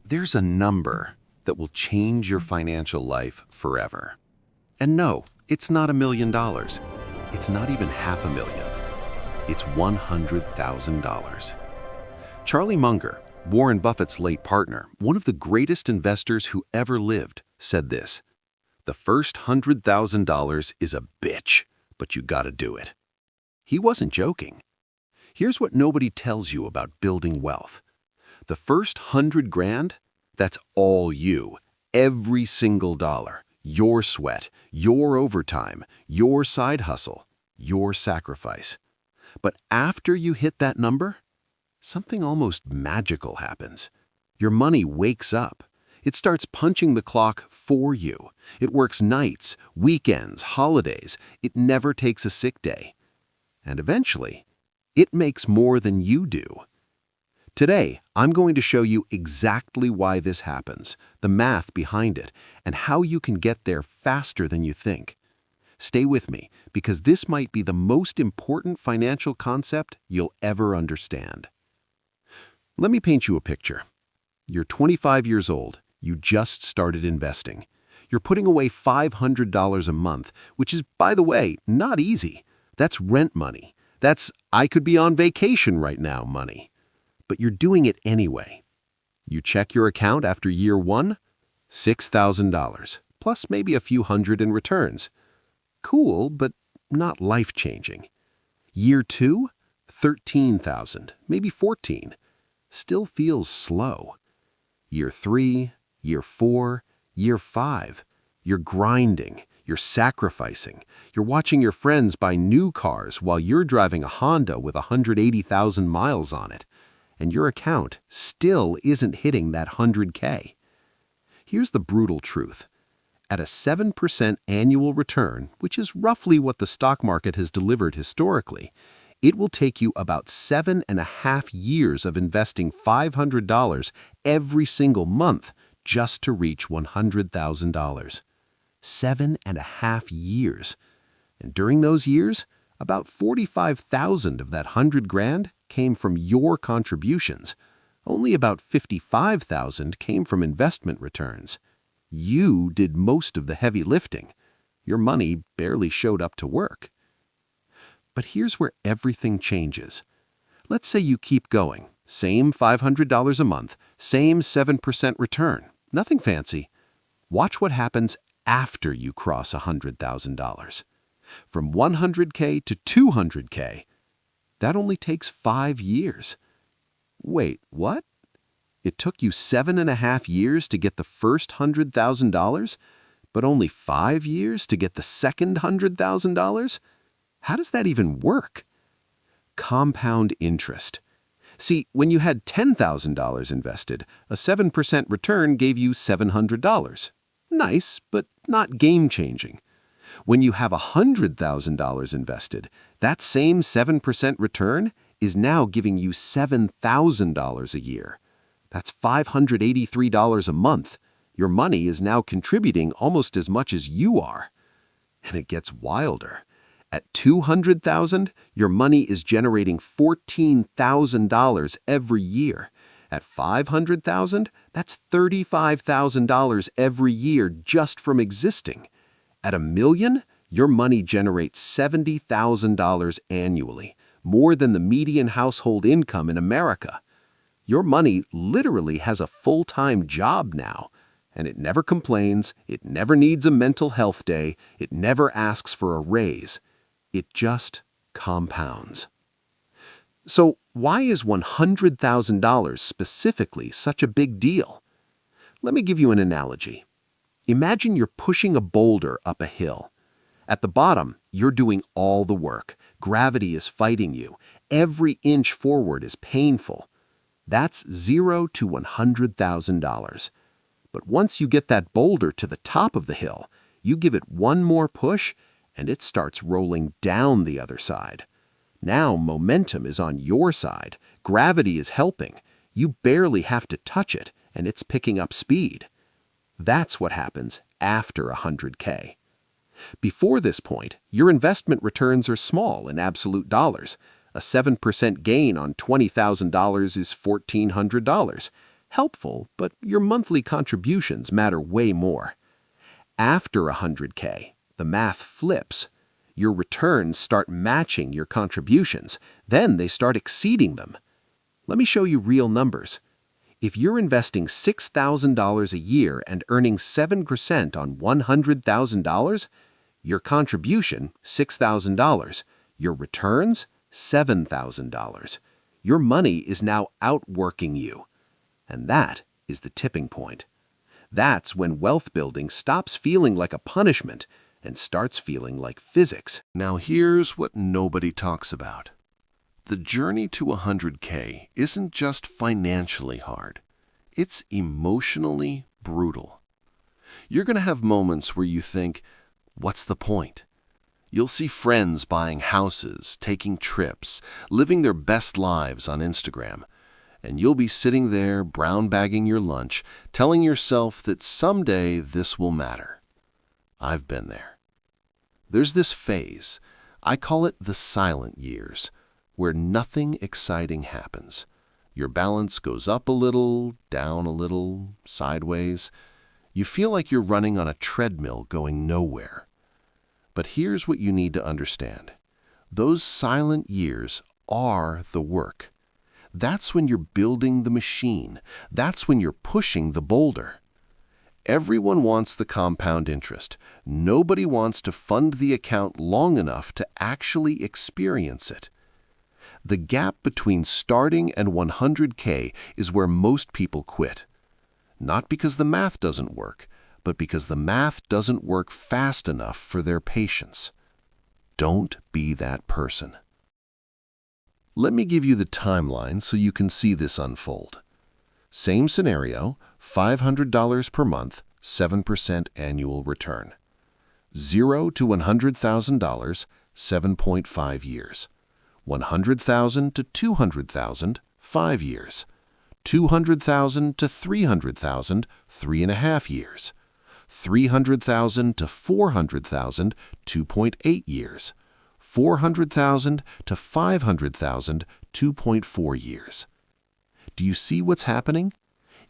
There's a number that will change your financial life forever. And no, it's not $1 million. It's not even $500,000. It's $100,000. Charlie Munger, Warren Buffett's late partner, one of the greatest investors who ever lived, said this: "The first $100,000 is a bitch, but you gotta do it." He wasn't joking. Here's what nobody tells you about building wealth. The first 100 grand, that's all you, every single dollar, your sweat, your overtime, your side hustle, your sacrifice. But after you hit that number, something almost magical happens. Your money wakes up. It starts punching the clock for you. It works nights, weekends, holidays. It never takes a sick day. And eventually, it makes more than you do. Today, I'm going to show you exactly why this happens, the math behind it, and how you can get there faster than you think. Stay with me, because this might be the most important financial concept you'll ever understand. Let me paint you a picture. You're 25 years old. You just started investing. You're putting away $500 a month, which is, by the way, not easy. That's rent money. That's "I could be on vacation right now" money. But you're doing it anyway. You check your account after year one, $6,000, plus maybe a few hundred in returns. Cool, but not life-changing. Year two, $13,000, maybe $14,000. Still feels slow. Year three, year four, year five, you're grinding, you're sacrificing, you're watching your friends buy new cars while you're driving a Honda with 180,000 miles on it, and your account still isn't hitting that 100K. Here's the brutal truth. At a 7% annual return, which is roughly what the stock market has delivered historically, it will take you about 7.5 years of investing $500 every single month just to reach $100,000. 7.5 years. And during those years, about 45,000 of that 100 grand came from your contributions. Only about 55,000 came from investment returns. You did most of the heavy lifting. Your money barely showed up to work. But here's where everything changes. Let's say you keep going. Same $500 a month, same 7% return. Nothing fancy. Watch what happens after you cross $100,000. From 100K to 200K, that only takes 5 years. Wait, what? It took you 7.5 years to get the first $100,000, but only 5 years to get the second $100,000? How does that even work? Compound interest. See, when you had $10,000 invested, a 7% return gave you $700. Nice, but not game-changing. When you have $100,000 invested, that same 7% return is now giving you $7,000 a year. That's $583 a month. Your money is now contributing almost as much as you are. And it gets wilder. At $200,000, your money is generating $14,000 every year. At $500,000, that's $35,000 every year just from existing. At $1 million, your money generates $70,000 annually, more than the median household income in America. Your money literally has a full-time job now, and it never complains, it never needs a mental health day, it never asks for a raise. It just compounds. So why is $100,000 specifically such a big deal? Let me give you an analogy. Imagine you're pushing a boulder up a hill. At the bottom, you're doing all the work. Gravity is fighting you. Every inch forward is painful. That's $0 to $100,000. But once you get that boulder to the top of the hill, you give it one more push, and it starts rolling down the other side. Now momentum is on your side. Gravity is helping. You barely have to touch it, and it's picking up speed. That's what happens after 100K. Before this point, your investment returns are small in absolute dollars. A 7% gain on $20,000 is $1,400. Helpful, but your monthly contributions matter way more. After 100K, the math flips. Your returns start matching your contributions, then they start exceeding them. Let me show you real numbers. If you're investing $6,000 a year and earning 7% on $100,000, your contribution, $6,000. Your returns, $7,000. Your money is now outworking you. And that is the tipping point. That's when wealth building stops feeling like a punishment and starts feeling like physics. Now here's what nobody talks about. The journey to 100K isn't just financially hard. It's emotionally brutal. You're going to have moments where you think, what's the point? You'll see friends buying houses, taking trips, living their best lives on Instagram. And you'll be sitting there brown bagging your lunch, telling yourself that someday this will matter. I've been there. There's this phase, I call it the silent years, where nothing exciting happens. Your balance goes up a little, down a little, sideways. You feel like you're running on a treadmill going nowhere. But here's what you need to understand. Those silent years are the work. That's when you're building the machine. That's when you're pushing the boulder. Everyone wants the compound interest. Nobody wants to fund the account long enough to actually experience it. The gap between starting and 100K is where most people quit. Not because the math doesn't work, but because the math doesn't work fast enough for their patience. Don't be that person. Let me give you the timeline so you can see this unfold. Same scenario, $500 per month, 7% annual return. 0 to $100,000, 7.5 years. 100,000 to 200,000, 5 years. 200,000 to 300,000, 3.5 years. 300,000 to 400,000, 2.8 years. 400,000 to 500,000, 2.4 years. Do you see what's happening?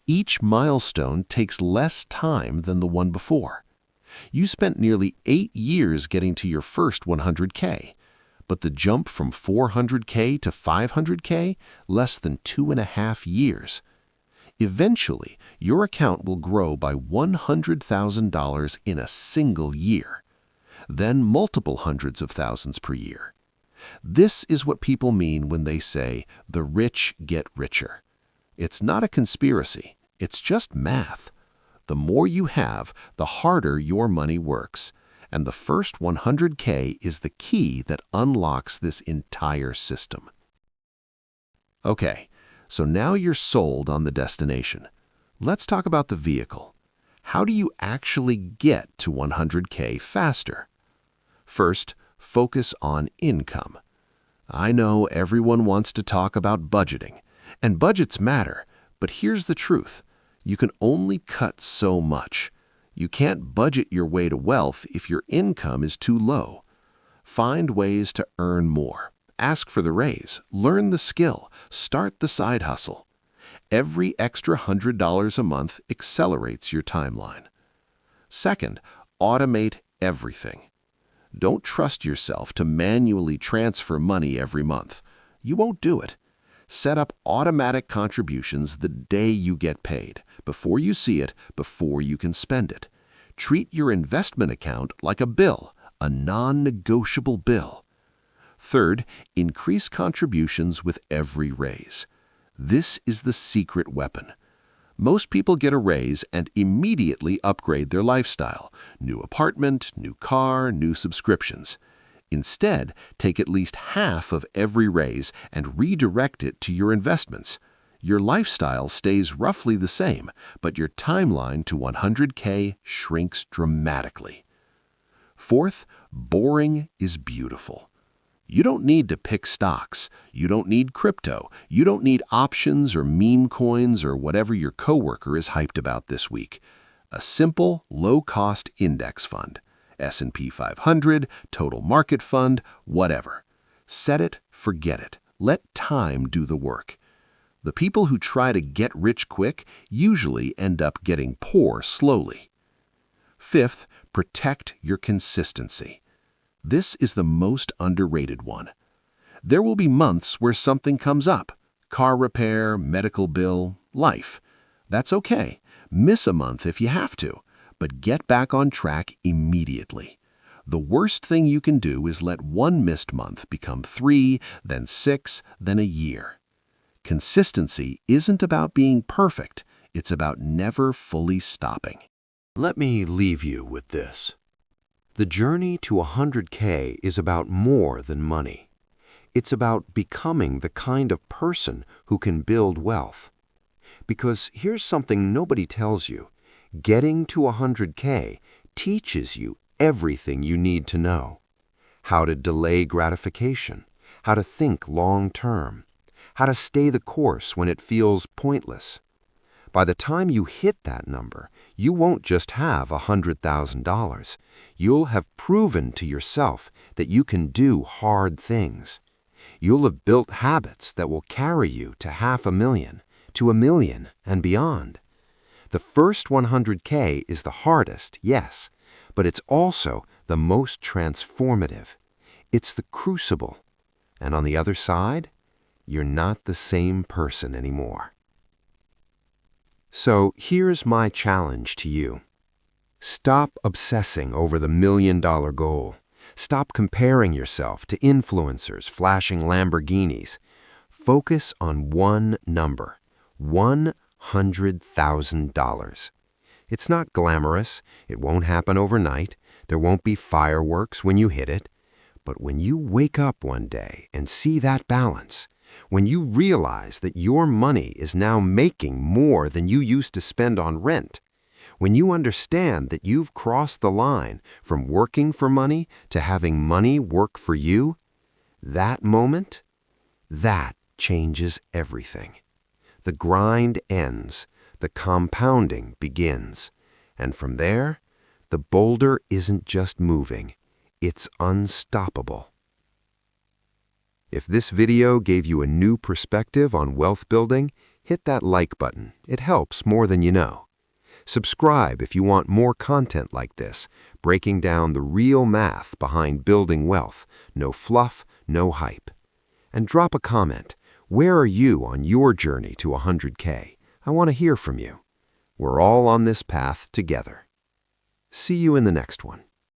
Each milestone takes less time than the one before. You spent nearly 8 years getting to your first 100K, but the jump from 400K to 500K, less than 2.5 years. Eventually, your account will grow by $100,000 in a single year, then multiple hundreds of thousands per year. This is what people mean when they say, the rich get richer. It's not a conspiracy, it's just math. The more you have, the harder your money works, and the first 100K is the key that unlocks this entire system. Okay, so now you're sold on the destination. Let's talk about the vehicle. How do you actually get to 100K faster? First, focus on income. I know everyone wants to talk about budgeting, and budgets matter, but here's the truth. You can only cut so much. You can't budget your way to wealth if your income is too low. Find ways to earn more. Ask for the raise, learn the skill, start the side hustle. Every extra $100 a month accelerates your timeline. Second, automate everything. Don't trust yourself to manually transfer money every month. You won't do it. Set up automatic contributions the day you get paid, before you see it, before you can spend it. Treat your investment account like a bill, a non-negotiable bill. Third, increase contributions with every raise. This is the secret weapon. Most people get a raise and immediately upgrade their lifestyle. New apartment, new car, new subscriptions. Instead, take at least half of every raise and redirect it to your investments. Your lifestyle stays roughly the same, but your timeline to 100K shrinks dramatically. Fourth, boring is beautiful. You don't need to pick stocks. You don't need crypto. You don't need options or meme coins or whatever your coworker is hyped about this week. A simple, low-cost index fund. S&P 500, total market fund, whatever. Set it, forget it. Let time do the work. The people who try to get rich quick usually end up getting poor slowly. Fifth, protect your consistency. This is the most underrated one. There will be months where something comes up: car repair, medical bill, life. That's okay. Miss a month if you have to, but get back on track immediately. The worst thing you can do is let one missed month become 3, then 6, then a year. Consistency isn't about being perfect. It's about never fully stopping. Let me leave you with this. The journey to 100K is about more than money. It's about becoming the kind of person who can build wealth. Because here's something nobody tells you. Getting to 100K teaches you everything you need to know. How to delay gratification, how to think long-term, how to stay the course when it feels pointless. By the time you hit that number, you won't just have $100,000. You'll have proven to yourself that you can do hard things. You'll have built habits that will carry you to $500,000, to $1 million, and beyond. The first 100K is the hardest, yes, but it's also the most transformative. It's the crucible. And on the other side, you're not the same person anymore. So here's my challenge to you. Stop obsessing over the $1 million goal. Stop comparing yourself to influencers flashing Lamborghinis. Focus on one number: $100,000. It's not glamorous. It won't happen overnight. There won't be fireworks when you hit it. But when you wake up one day and see that balance, when you realize that your money is now making more than you used to spend on rent, when you understand that you've crossed the line from working for money to having money work for you, that moment, that changes everything. The grind ends, the compounding begins, and from there, the boulder isn't just moving, it's unstoppable. If this video gave you a new perspective on wealth building, hit that like button. It helps more than you know. Subscribe if you want more content like this, breaking down the real math behind building wealth. No fluff, no hype. And drop a comment. Where are you on your journey to 100K? I want to hear from you. We're all on this path together. See you in the next one.